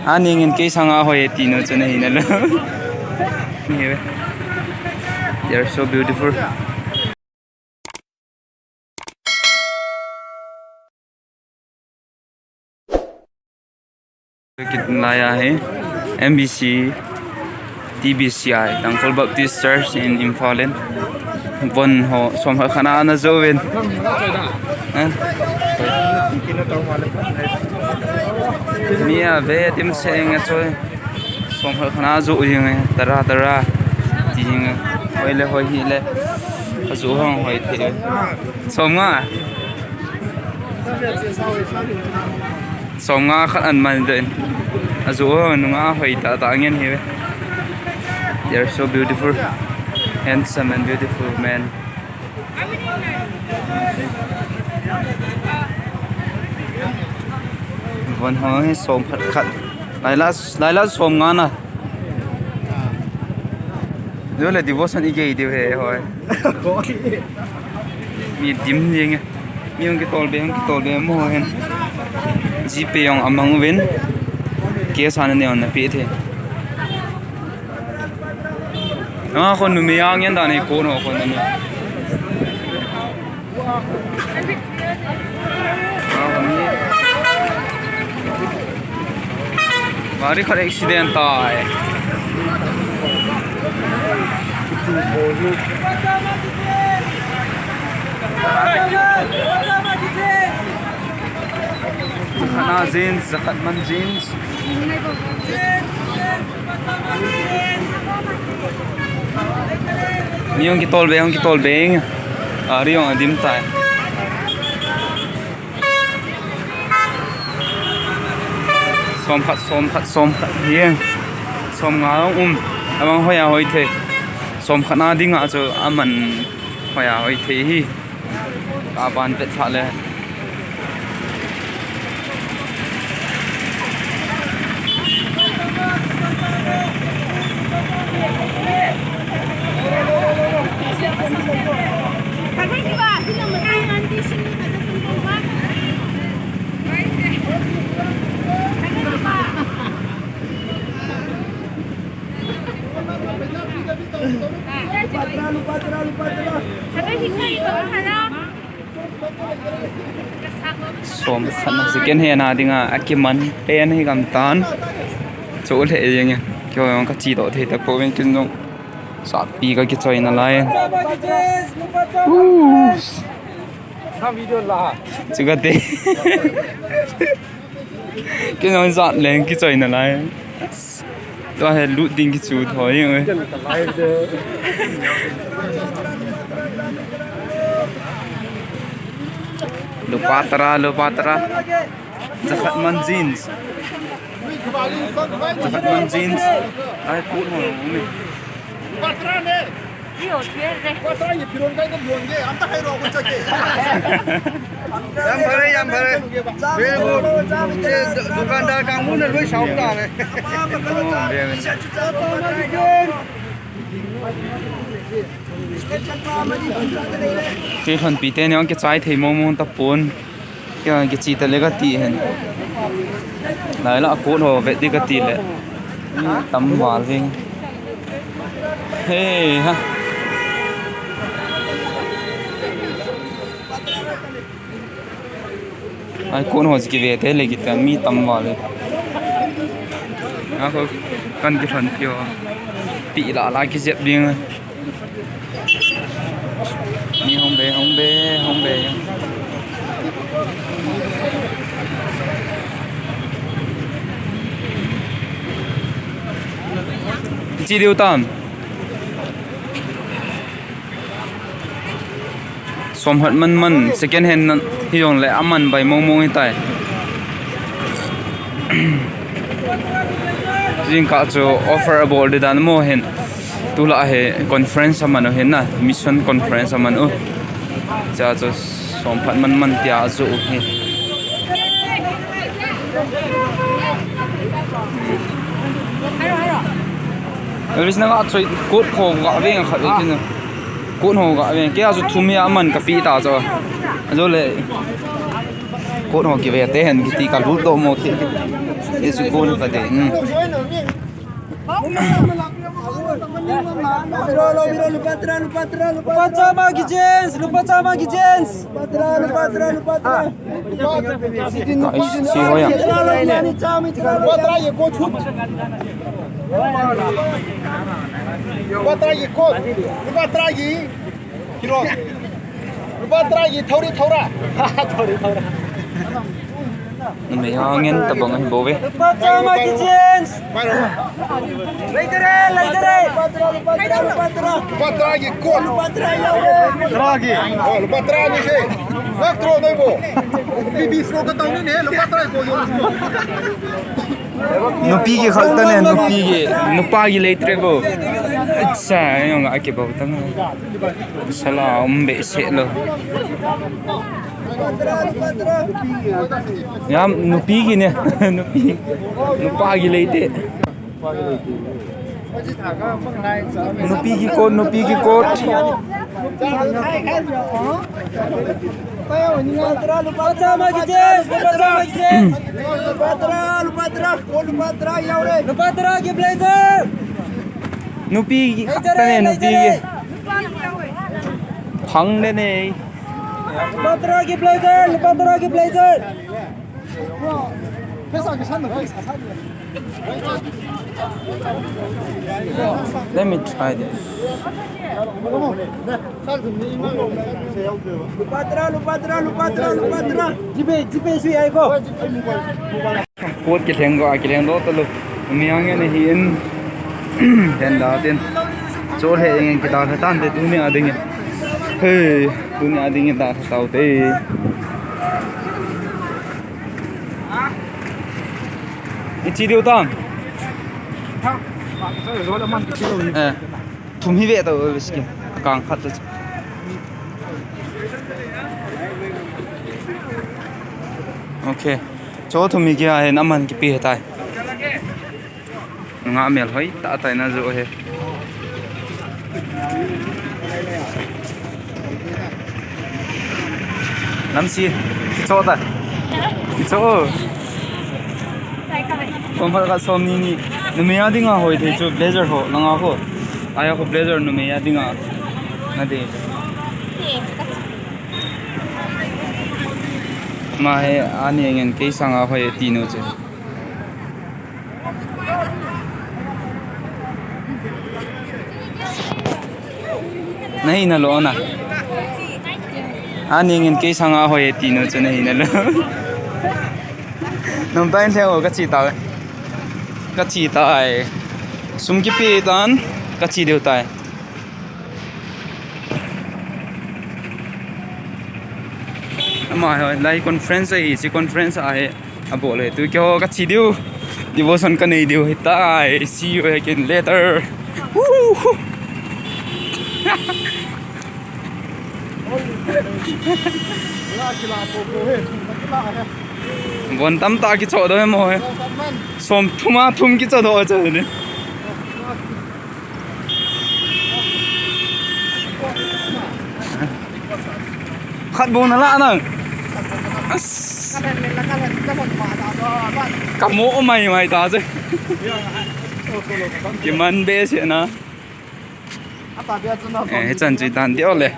Ani ngin ke sanga hoye tino chane hinalo. They are so beautiful. कितना आया है MBC TBCI Tangkhul Baptist Church in Imphal Von ho som khana na zoven mia ve tim seng a choi som khana zo yeng tara tara ting hoile hoi hi le azu hong hoi the som nga khat an man den azu nu nga hoi ta ta ngen hi. They are so beautiful, handsome and beautiful men. Von hoi som phat khat lai la som nga na rồi là devotion ý điều hệ hỏi mi dim gì nghe mi ông cái tol bé mua hen GP ông among win kia san này on là bị thế con nuôi mèo nghe đàn này cô nó con này Very car accident tai. Khana jeans, zakat man jeans. Ni ông ki tol beng. Ari ông adim tai. Som khat hiang som nga amang hoya hoi the som khana dinga cho aman hoya hoi the hi ka ban pet tha le som khana second hand na dinga akiman pen hi gam tan chỗ lệ gì nhỉ kêu ông các chị đó thì ta cố bên kinh dung sát pi cái chơi na lai tham video là chứ cái gì cái nó dọn lên cái chơi na lai tôi hay lút đinh cái chú thôi ơi lupa tara zakat man jeans ai cút mà umme patra ne io tiere patra ye piron kai ko buông ge am ta hai ro ko chake yam bhare very good dukandar kang mun ne loi sauk ta ne cái phần bị tên nó cái trái thì mông tập bốn cái chi ta lấy cái tì hen đấy là cốt hồ vệ đi cái tì lệ tắm vào gì hey ha ai cốt hồ chỉ về thế lấy cái mi tắm vàoเลยnó có cần cái phần kiểu bị lại cái dẹp riêng ni không bê chi điều tam som hạt man second hand hi yong le aman bai mong hi tai jing ka cho offer abol de dan mo hen tula he conference amano hen na mission conference amano cha cho som phat man tia zo he Elvis na ga choi cốt ho ga ve kha ve kin cốt ho ga ve ke azu thumi aman ka pi ta cho zo le cốt ho ki ve te hen ki ti ka lu do mo the It's cool ka din. Lupa sama gijens, lupa sama gijens. Si Hoya. May hangin tabang ang bobe. Lupa sama gijens. Later. Nupigi khangthah ne nupagi leitre bo. Acha yung ake ba tang. Sala umme selo. Yam nupigi ne nupagi leite. Nupigi kot Lupa sama gijens, lupa ki blazer. Nupigi khangthah ne nupigi phang ne lupa ki blazer. Let me try this. Lupa. Jipe sui ai ko. Cốt cái thằng đó tao luôn miếng cái này hiện đèn đỏ tên chỗ hệ cái tao phải tan để tụi mình ở đây nhỉ hey tụi mình ở đây người ta tao thế ít chi điều tan tụi mình về tao ở cái càng khát rồi ok chỗ tụi mình kia hay nằm ăn cái bia tai ngã mèo hơi tạ tai na rồi he làm gì chỗ ta chỗ không phải cái xóm này nè mình đi ngang hồi thì chỗ blazer ho ngang ho ai có blazer nè mình đi ngang nè đi mà he anh ấy cái sang hồi tino chứ नहीं ना लो ना anh ấy cái sang hồi tino chứ नहीं ना lo nằm tay theo cái chỉ tay sum cái pi tan cái chỉ điều tay mà hồi lại conference ấy chỉ conference ai abol ấy tôi kêu cái chỉ điều devotion cái này điều hết tay see you again later Vốn tâm ta cái chỗ đó em ơi, xôm thum cái chỗ đó chơi này. Khát bồn nó lạ nè. Cầm mũ mày ta chứ. Cái màn bê xịn à. Chân chỉ đàn điệu lệ.